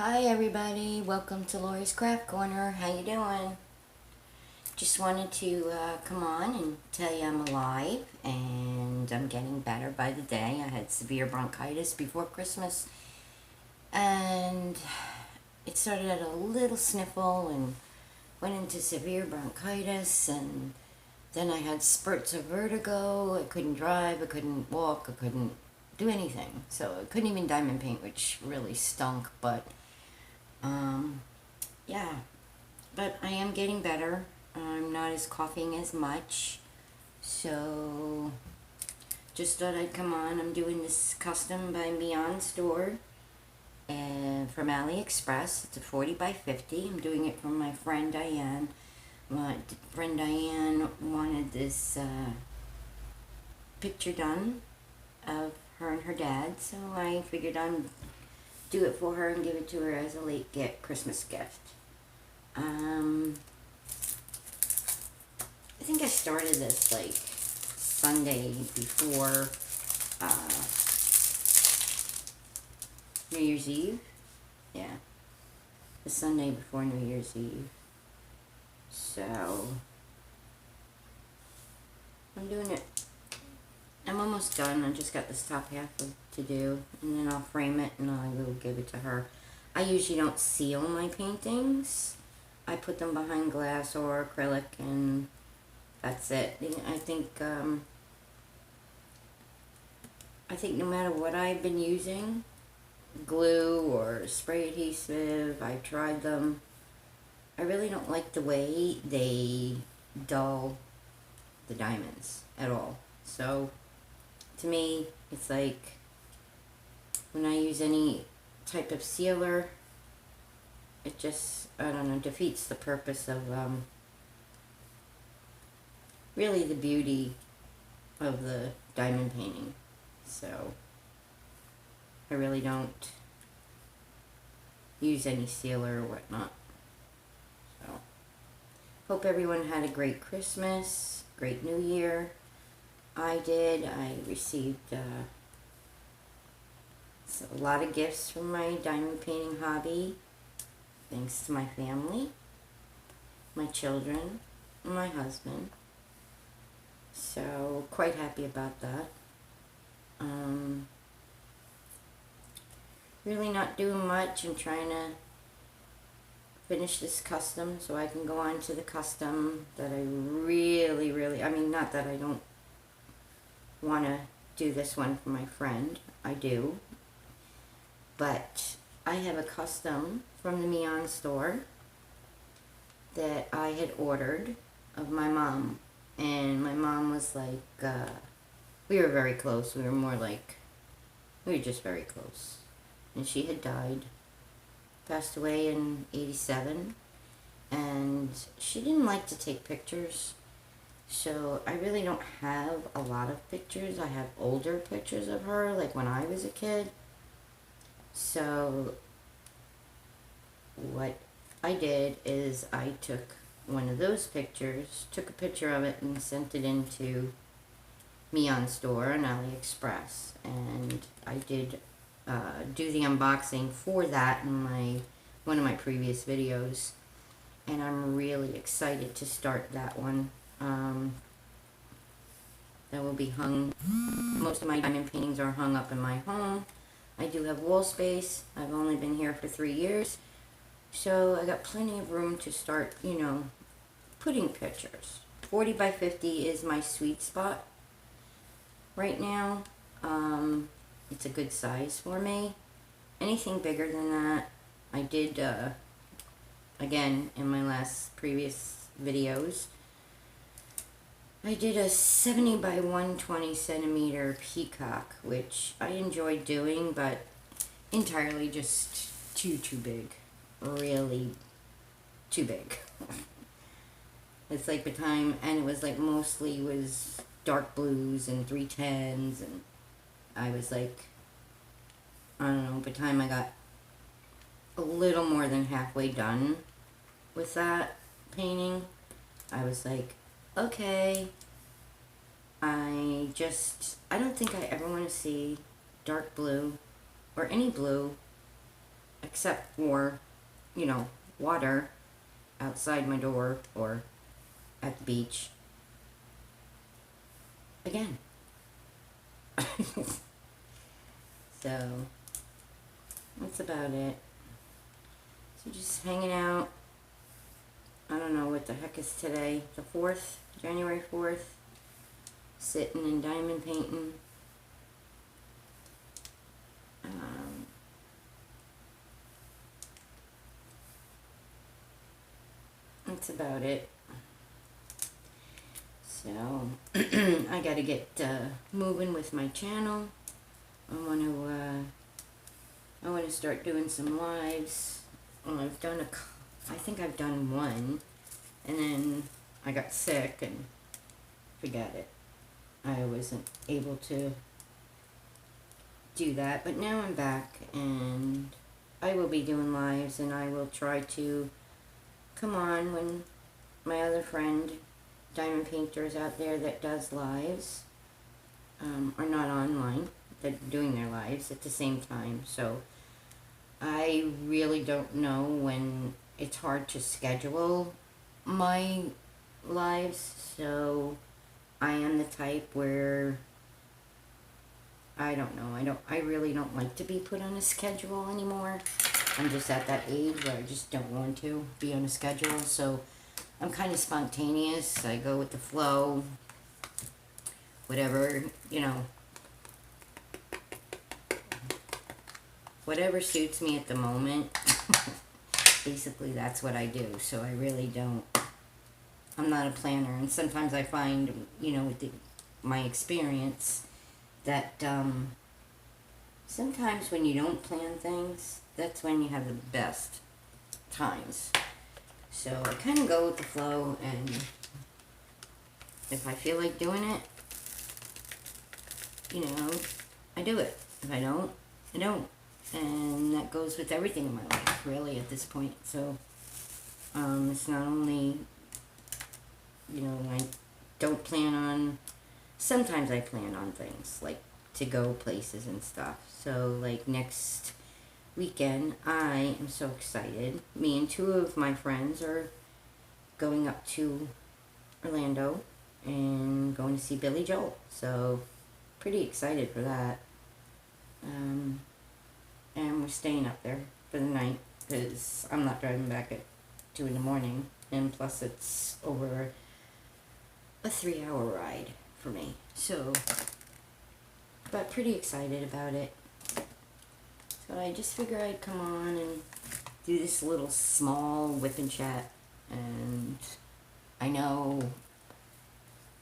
Hi everybody, welcome to Lori's Craft Corner. How you doing? Just wanted to come on and tell you I'm alive and I'm getting better by the day. I had severe bronchitis before Christmas and it started at a little sniffle and went into severe bronchitis, and then I had spurts of vertigo. I couldn't drive, I couldn't walk, I couldn't do anything. So I couldn't even diamond paint, which really stunk, but um, yeah, but I am getting better. I'm not as coughing as much. So, just thought I'd come on. I'm doing this custom by Meian store and from AliExpress. It's a 40 by 50. I'm doing it from my friend Diane. My friend Diane wanted this picture done of her and her dad, so I figured I'd do it for her and give it to her as a late Christmas gift. I think I started this like Sunday before New Year's Eve. Yeah, the Sunday before New Year's Eve. So I'm doing it. I'm almost done. I just got this top half to do, and then I'll frame it and I will give it to her. I usually don't seal my paintings. I put them behind glass or acrylic, and that's it. I think no matter what I've been using, glue or spray adhesive, I've tried them. I really don't like the way they dull the diamonds at all. So to me, it's like when I use any type of sealer, it just, I don't know, defeats the purpose of really the beauty of the diamond painting. So I really don't use any sealer or whatnot. So hope everyone had a great Christmas, great New Year. I did. I received a lot of gifts from my diamond painting hobby, thanks to my family, my children, and my husband. So quite happy about that. Really not doing much. I'm trying to finish this custom so I can go on to the custom that I really, I mean, not that I don't want to do this one for my friend. I do. But I have a custom from the Meian store that I had ordered of my mom. And my mom was like, we were very close. We were just very close. And she had died, passed away in 87. And she didn't like to take pictures. So I really don't have a lot of pictures. I have older pictures of her, like when I was a kid. So what I did is I took one of those pictures, took a picture of it and sent it into Meian store on AliExpress. And I did do the unboxing for that in one of my previous videos. And I'm really excited to start that one. That will be hung. Most of my diamond paintings are hung up in my home. I do have wall space. I've only been here for 3 years. So I got plenty of room to start, putting pictures. 40 by 50 is my sweet spot right now. It's a good size for me. Anything bigger than that, I did, again, in my previous videos, I did a 70 by 120 centimeter peacock, which I enjoyed doing, but entirely just too big. Really too big. It's like the time, and it was like mostly was dark blues and 310s, and I was like, I don't know, by the time I got a little more than halfway done with that painting, I was like, okay, I don't think I ever want to see dark blue or any blue except for, you know, water outside my door or at the beach. Again. So, that's about it. So just hanging out. I don't know what the heck is today. The 4th, January 4th. Sitting and diamond painting. That's about it. So, I gotta get moving with my channel. I want to start doing some lives. I think I've done one, and then I got sick and forgot it. I wasn't able to do that, but now I'm back, and I will be doing lives, and I will try to come on when my other friend, Diamond Painter, is out there that does lives, are not online. They're doing their lives at the same time, so I really don't know when. It's hard to schedule my lives, so I am the type where I don't know. I really don't like to be put on a schedule anymore. I'm just at that age where I just don't want to be on a schedule, so I'm kind of spontaneous. I go with the flow, whatever, you know, whatever suits me at the moment. Basically, that's what I do, so I really don't, I'm not a planner, and sometimes I find, you know, with my experience, that sometimes when you don't plan things, that's when you have the best times. So I kind of go with the flow, and if I feel like doing it, you know, I do it. If I don't, I don't. And that goes with everything in my life, really, at this point. So, it's not only, you know, I don't plan on, sometimes I plan on things, like to go places and stuff. So, like, next weekend, I am so excited. Me and 2 of my friends are going up to Orlando and going to see Billy Joel. So, pretty excited for that. And we're staying up there for the night because I'm not driving back at 2 in the morning, and plus it's over a 3-hour ride for me. So, but pretty excited about it. So I just figured I'd come on and do this little small whip and chat. And I know,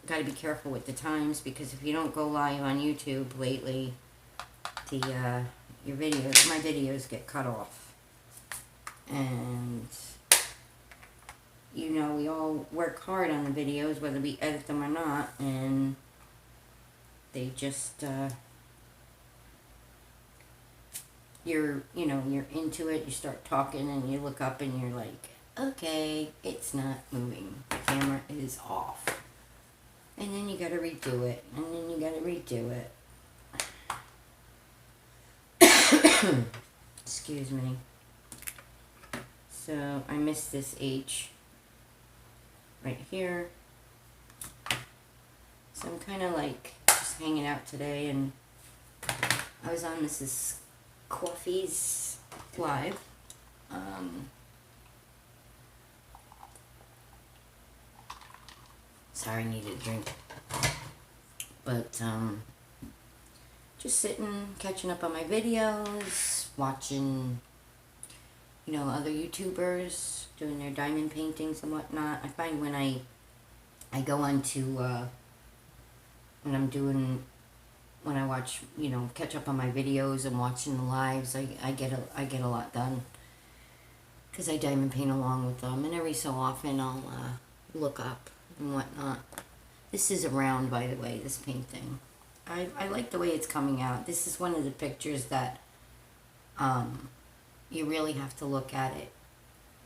gotta be careful with the times, because if you don't go live on YouTube lately, my videos get cut off. And, you know, we all work hard on the videos, whether we edit them or not, and they just, you're into it, you start talking, and you look up and you're like, okay, it's not moving, the camera is off. And then you gotta redo it, and then you gotta redo it. Excuse me. So I missed this H right here. So I'm kind of like just hanging out today, and I was on Mrs. Coffee's live. Sorry, I needed a drink. But just sitting, catching up on my videos, watching, you know, other YouTubers doing their diamond paintings and whatnot. I find when I go on to, when I watch, you know, catch up on my videos and watching the lives, I get a lot done. Because I diamond paint along with them, and every so often I'll look up and whatnot. This is a round, by the way, this painting. I like the way it's coming out. This is one of the pictures that you really have to look at it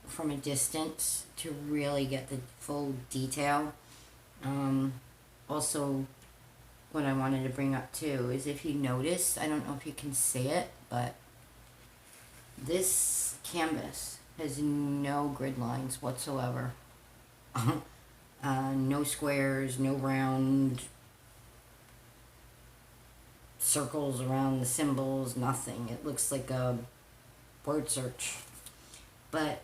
from a distance to really get the full detail. Also, what I wanted to bring up too is, if you notice, I don't know if you can see it, but This canvas has no grid lines whatsoever. No squares, no round circles around the symbols, nothing. It looks like a word search. But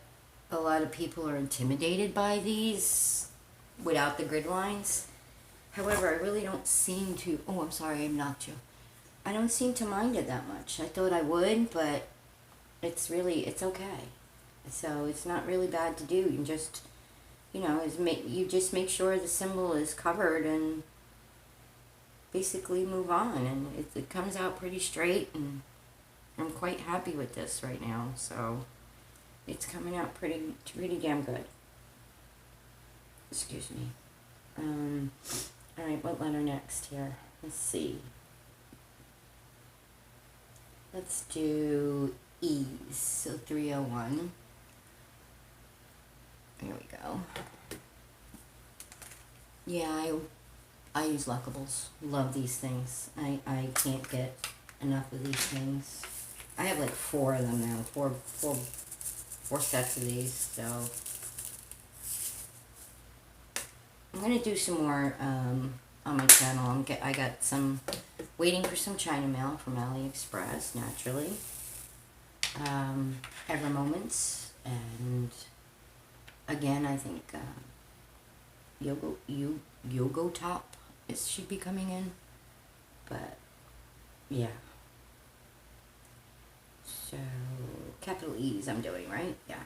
a lot of people are intimidated by these without the grid lines. However, I really don't seem to... Oh, I'm sorry, I knocked you. I don't seem to mind it that much. I thought I would, but it's okay. So it's not really bad to do. You can just, you just make sure the symbol is covered and basically move on. And it comes out pretty straight, and I'm quite happy with this right now. So it's coming out pretty damn good. Excuse me. Alright, what letter next here? Let's see. Let's do E's. So 301. Here we go. Yeah, I use Luckables. Love these things. I can't get enough of these things. I have like 4 of them now. Four sets of these, so I'm gonna do some more on my channel. I got some waiting for some China mail from AliExpress, naturally. Ever Moments, and again, I think Yogo Top should be coming in, but yeah. So capital E's I'm doing, right? Yeah.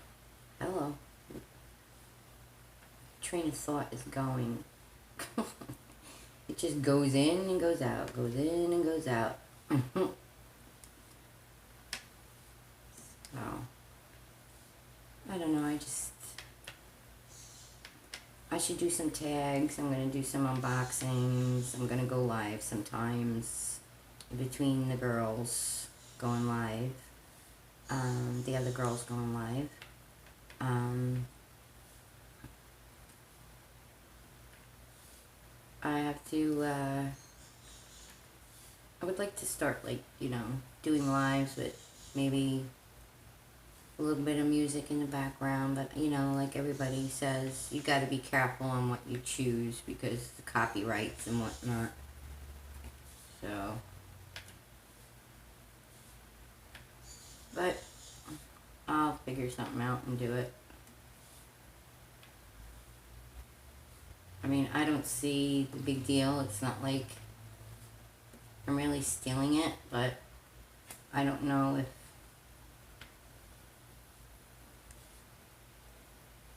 Hello. Train of thought is going. It just goes in and goes out, goes in and goes out. Oh. I don't know, I should do some tags. I'm going to do some unboxings. I'm going to go live sometimes between the girls going live. The other girls going live. I have to, I would like to start, like, doing lives with maybe a little bit of music in the background, but, like everybody says, you got to be careful on what you choose because the copyrights and whatnot. So, but I'll figure something out and do it. I mean, I don't see the big deal. It's not like I'm really stealing it, but I don't know if...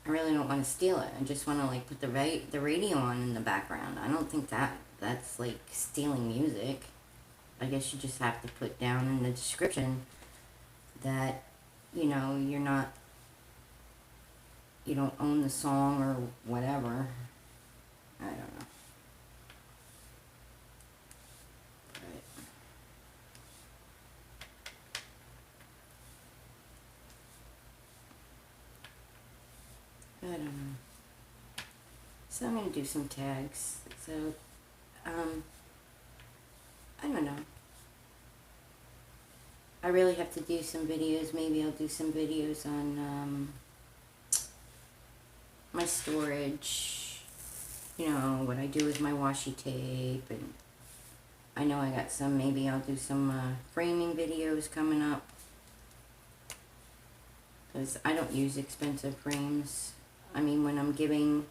I really don't want to steal it. I just want to, like, put the radio on in the background. I don't think that's, like, stealing music. I guess you just have to put down in the description that, you're not... You don't own the song or whatever. I don't know. I don't know. So I'm going to do some tags. So, I don't know. I really have to do some videos. Maybe I'll do some videos on my storage. What I do with my washi tape. And I know I got some. Maybe I'll do some framing videos coming up. Because I don't use expensive frames. I mean, when I'm giving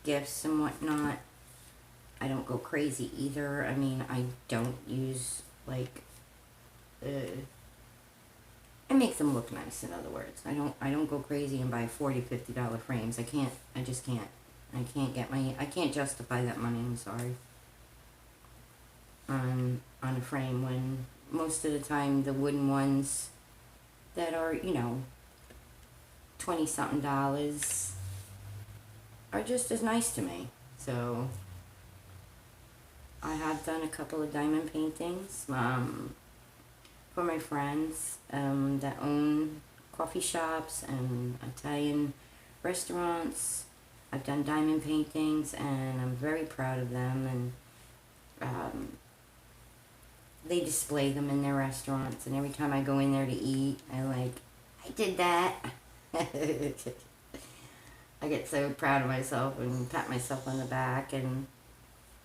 gifts and whatnot, I don't go crazy either. I mean, I don't use, like, I make them look nice, in other words. I don't go crazy and buy $40, $50 frames. I just can't. I can't justify that money, I'm sorry. On a frame, when most of the time the wooden ones that are, $20-something are just as nice to me. So I have done a couple of diamond paintings for my friends that own coffee shops and Italian restaurants. I've done diamond paintings and I'm very proud of them, and they display them in their restaurants, and every time I go in there to eat, I did that. I get so proud of myself and pat myself on the back, and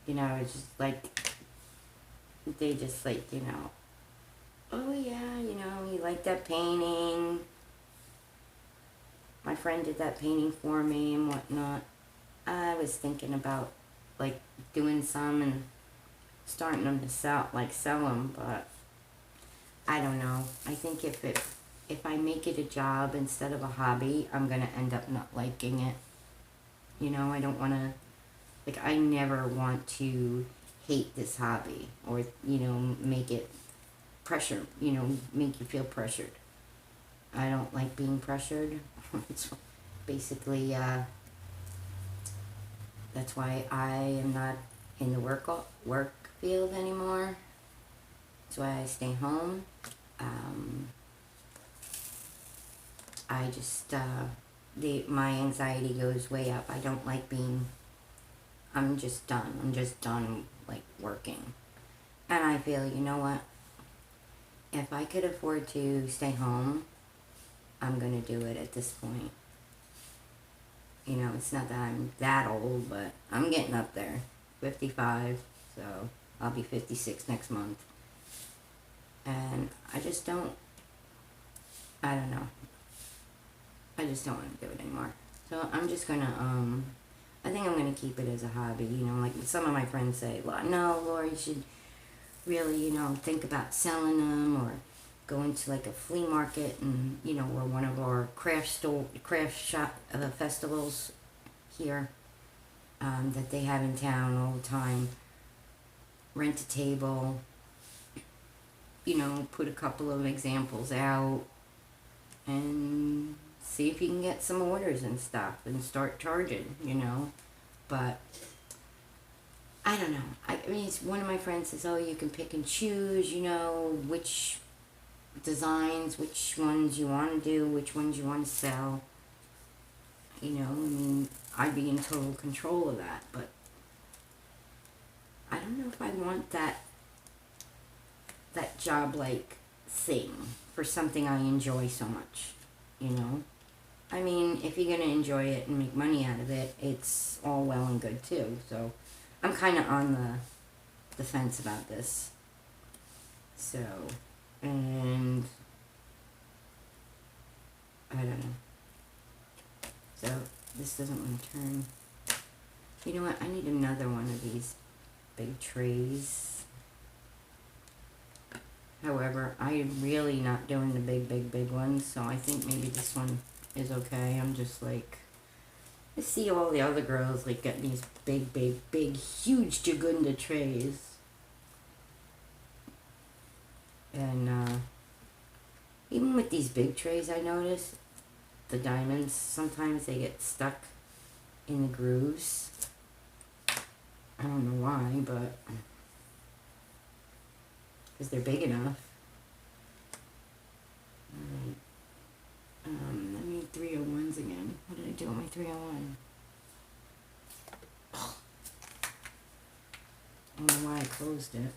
it's just like they just like, oh yeah, you like that painting. My friend did that painting for me and whatnot. I was thinking about like doing some and starting them to sell them, but I don't know. I think if I make it a job instead of a hobby, I'm gonna end up not liking it. I don't want to, like, I never want to hate this hobby or, make it pressure, make you feel pressured. I don't like being pressured. It's basically, that's why I am not in the work field anymore. That's why I stay home. I just, my anxiety goes way up. I don't like I'm just done. I'm just done, like, working. And I feel, you know what? If I could afford to stay home, I'm going to do it at this point. It's not that I'm that old, but I'm getting up there. 55, so I'll be 56 next month. And I just don't know. I just don't want to do it anymore. So I'm just going to, I think I'm going to keep it as a hobby. Like some of my friends say, well, no, Laura, you should really, think about selling them or go into like a flea market and, or one of our craft shop festivals here that they have in town all the time. Rent a table, put a couple of examples out and see if you can get some orders and stuff and start charging, But I don't know. I mean, one of my friends says, oh, you can pick and choose, which designs, which ones you want to do, which ones you want to sell. I mean, I'd be in total control of that, but I don't know if I want that job-like thing for something I enjoy so much, I mean, if you're going to enjoy it and make money out of it, it's all well and good too. So I'm kind of on the fence about this. So, and I don't know. So this doesn't want to turn. You know what? I need another one of these big trays. However, I'm really not doing the big ones, so I think maybe this one is okay. I'm just like, I see all the other girls like getting these big, huge Jagunda trays. And even with these big trays, I notice the diamonds, sometimes they get stuck in the grooves. I don't know why, but because they're big enough. Alright. I need 301s again. What did I do with my 301? I don't know why I closed it.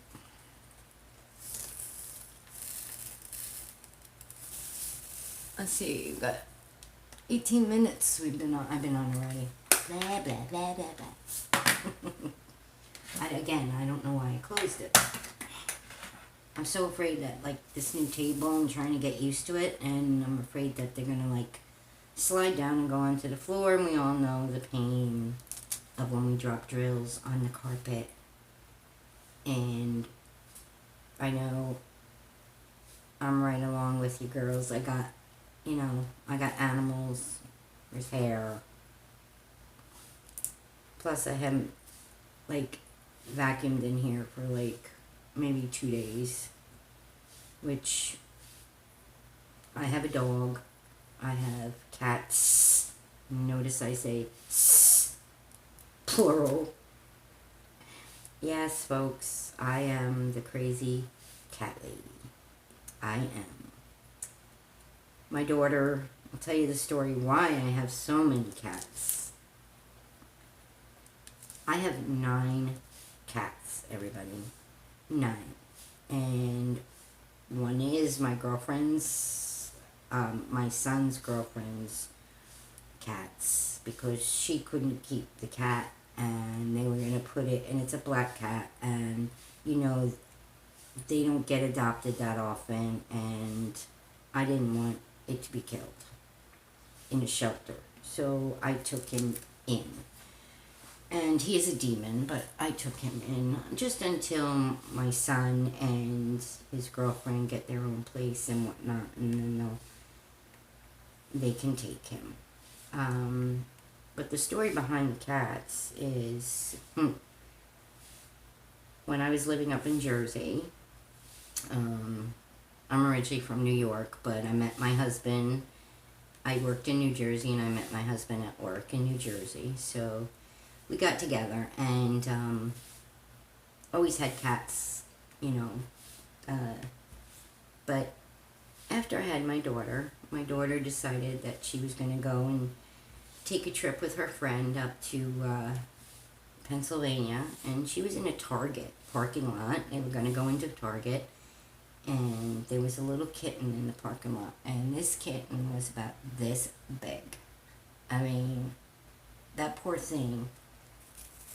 Let's see, we've got 18 minutes I've been on already. Blah, blah, blah, blah, blah. Again, I don't know why I closed it. I'm so afraid that, like, this new table, I'm trying to get used to it, and I'm afraid that they're gonna, like, slide down and go onto the floor, and we all know the pain of when we drop drills on the carpet. And I know I'm right along with you girls. I got animals, there's hair. Plus I haven't, like, vacuumed in here for, like, maybe 2 days, which I have a dog, I have cats. Notice I say plural. Yes, folks, I am the crazy cat lady. I am. My daughter, I'll tell you the story why I have so many cats. I have 9 cats, everybody. 9. And one is my girlfriend's my son's girlfriend's cats because she couldn't keep the cat, and they were going to put it, and it's a black cat, and you know, they don't get adopted that often, and I didn't want it to be killed in a shelter. So I took him in. And he is a demon, but I took him in just until my son and his girlfriend get their own place and whatnot, and then they can take him. But the story behind the cats is when I was living up in Jersey. I'm originally from New York, but I met my husband. I worked in New Jersey, and I met my husband at work in New Jersey. So we got together, and always had cats, you know. But after I had my daughter decided that she was going to go and take a trip with her friend up to Pennsylvania, and she was in a Target parking lot. They were going to go into Target, and there was a little kitten in the parking lot, and this kitten was about this big. I mean, that poor thing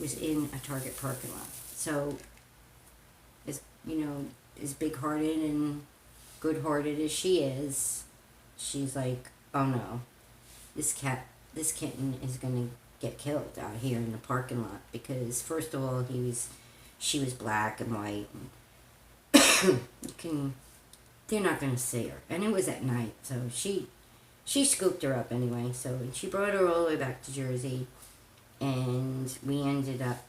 was in a Target parking lot. So, as you know, as big-hearted and good-hearted as she is, she's like, oh no, this kitten is gonna get killed out here in the parking lot, because first of all, she was black and white, and they're not gonna see her, and it was at night, so she scooped her up anyway. So she brought her all the way back to Jersey, and we ended up,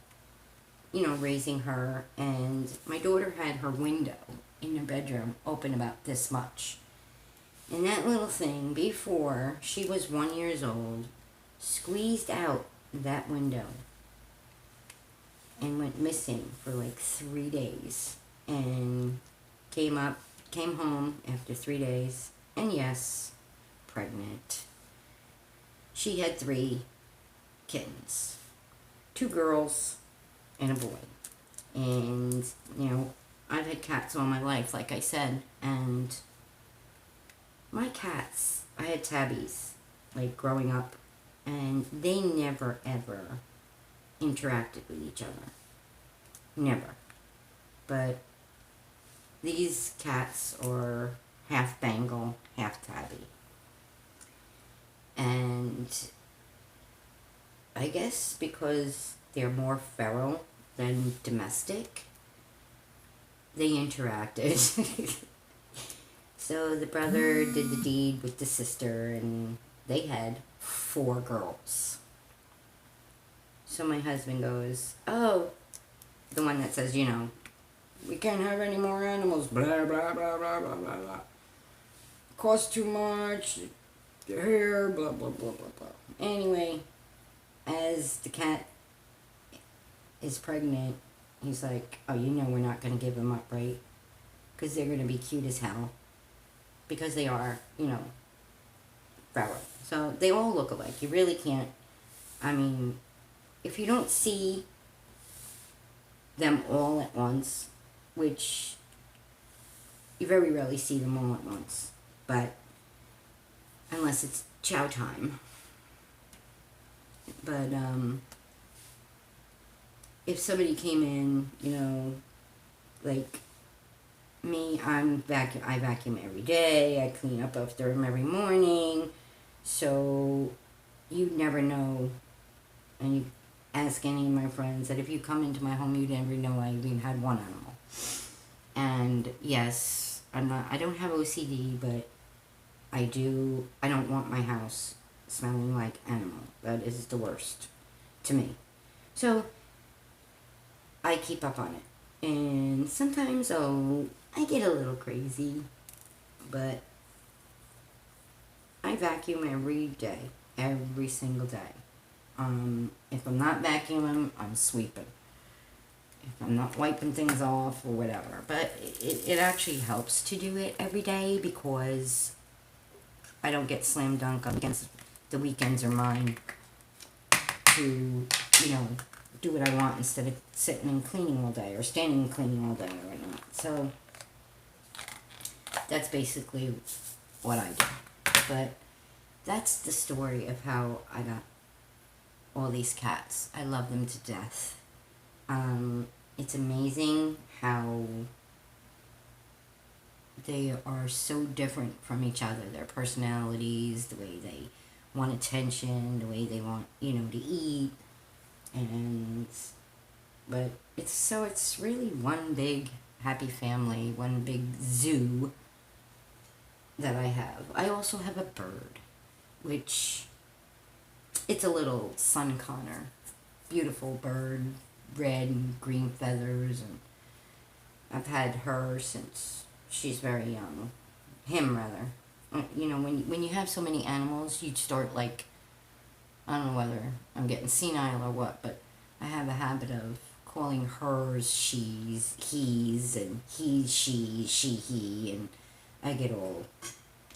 you know, raising her. And my daughter had her window in her bedroom open about this much, and that little thing, before she was 1 year old, squeezed out that window and went missing for like 3 days, and came home after 3 days, and yes, pregnant. She had 3 kittens, 2 girls and a boy. And, you know, I've had cats all my life, like I said, and my cats, I had tabbies, like, growing up, and they never, ever interacted with each other. Never. But these cats are half Bengal, half tabby. And I guess because they're more feral than domestic, they interacted. So the brother did the deed with the sister, and they had 4 girls. So my husband goes, oh, the one that says, you know, we can't have any more animals, blah, blah, blah, blah, blah, blah, blah. Costs too much, the hair, blah, blah, blah, blah, blah. Anyway, as the cat is pregnant, he's like, oh, you know we're not going to give them up, right? Because they're going to be cute as hell. Because they are, you know, feral. So they all look alike. You really can't, I mean, if you don't see them all at once, which you very rarely see them all at once, but unless it's chow time. But if somebody came in, you know, like me, I vacuum every day, I clean up after them every morning, so you never know. And you ask any of my friends that if you come into my home, you never know I even had one animal. And yes, I don't have OCD, but I don't want my house smelling like animal. That is the worst to me. So I keep up on it. And sometimes, I get a little crazy, but I vacuum every day, every single day. If I'm not vacuuming, I'm sweeping. If I'm not wiping things off or whatever. But it actually helps to do it every day because I don't get slam dunk on weekends. The weekends are mine to, you know, do what I want instead of sitting and cleaning all day or standing and cleaning all day or whatnot. So that's basically what I do. But that's the story of how I got all these cats. I love them to death. It's amazing how they are so different from each other. Their personalities, the way they want attention, the way they want, to eat. But it's really one big happy family, one big zoo that I have. I also have a bird, which it's a little sun conner. Beautiful bird, red and green feathers, and I've had her since she's very young. Him, rather. When you have so many animals, you start like, I don't know whether I'm getting senile or what, but I have a habit of calling hers she's, he's, and he, she, he, and I get all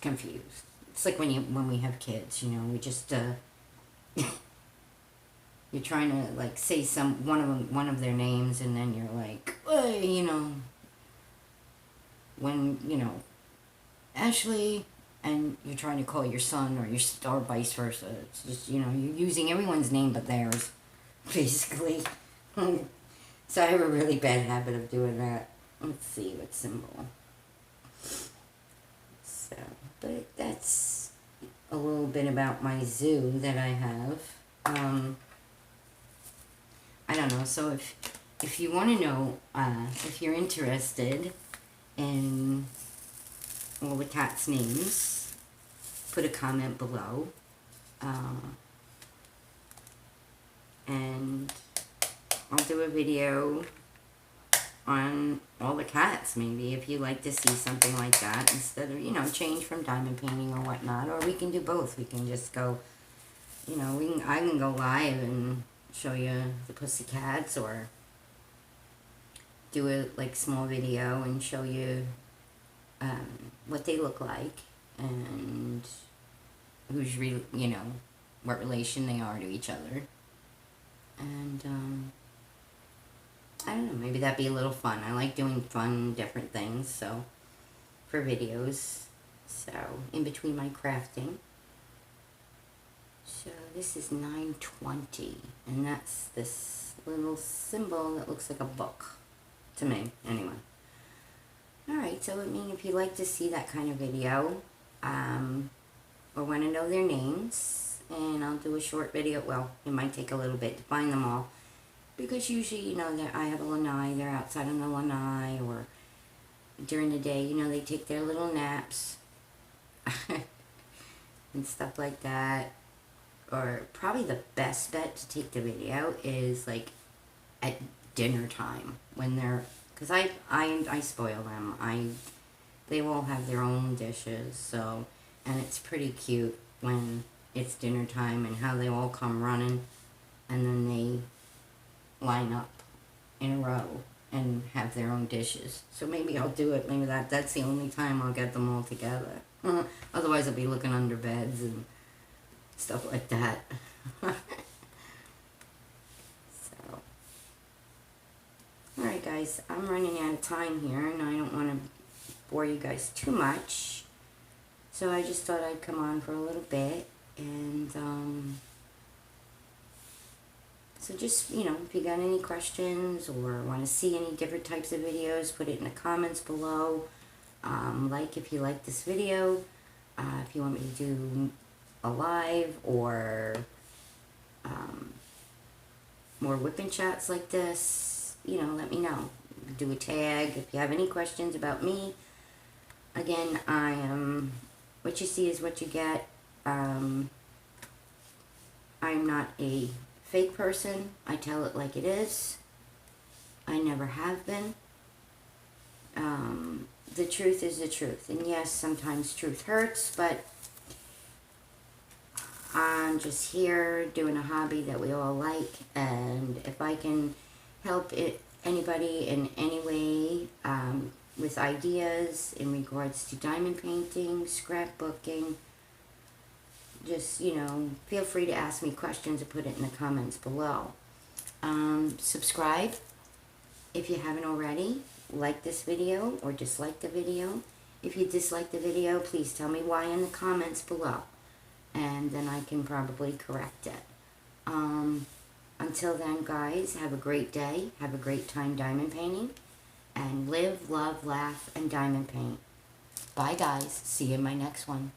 confused. It's like when we have kids, we just you're trying to like say one of their names, and then you're like, when Ashley, and you're trying to call your son or vice versa. It's just you're using everyone's name but theirs, basically. So I have a really bad habit of doing that. Let's see what symbol. So, but that's a little bit about my zoo that I have. I don't know. So if you want to know, if you're interested in all the cats' names, put a comment below. And I'll do a video on all the cats, maybe, if you like to see something like that, instead of, change from diamond painting or whatnot. Or we can do both. We can just go, I can go live and show you the pussycats, or do a, small video and show you what they look like, and who's what relation they are to each other. And, I don't know, maybe that'd be a little fun. I like doing fun, different things, so, for videos. So, in between my crafting. So, this is 920, and that's this little symbol that looks like a book, to me, anyway. Alright, so if you'd like to see that kind of video, or want to know their names, and I'll do a short video. Well, it might take a little bit to find them all, because usually, I have a lanai, they're outside on the lanai, or during the day, they take their little naps, and stuff like that. Or probably the best bet to take the video is, at dinner time, when they're, because I spoil them. They all have their own dishes, so, and it's pretty cute when it's dinner time and how they all come running, and then they line up in a row and have their own dishes. So maybe I'll do it. Maybe that's the only time I'll get them all together. Otherwise I'll be looking under beds and stuff like that. So, alright guys, I'm running out of time here, and I don't want to bore you guys too much. So I just thought I'd come on for a little bit, and so just, if you got any questions or want to see any different types of videos, put it in the comments below. If you like this video, if you want me to do a live, or more whipping chats like this, let me know. Do a tag. If you have any questions about me, again, I am, what you see is what you get. I'm not a fake person. I tell it like it is. I never have been. The truth is the truth. And yes, sometimes truth hurts, but I'm just here doing a hobby that we all like. And if I can help anybody in any way with ideas in regards to diamond painting, scrapbooking, just, feel free to ask me questions or put it in the comments below. Subscribe if you haven't already. Like this video or dislike the video. If you dislike the video, please tell me why in the comments below, and then I can probably correct it. Until then, guys, have a great day. Have a great time diamond painting. And live, love, laugh, and diamond paint. Bye, guys. See you in my next one.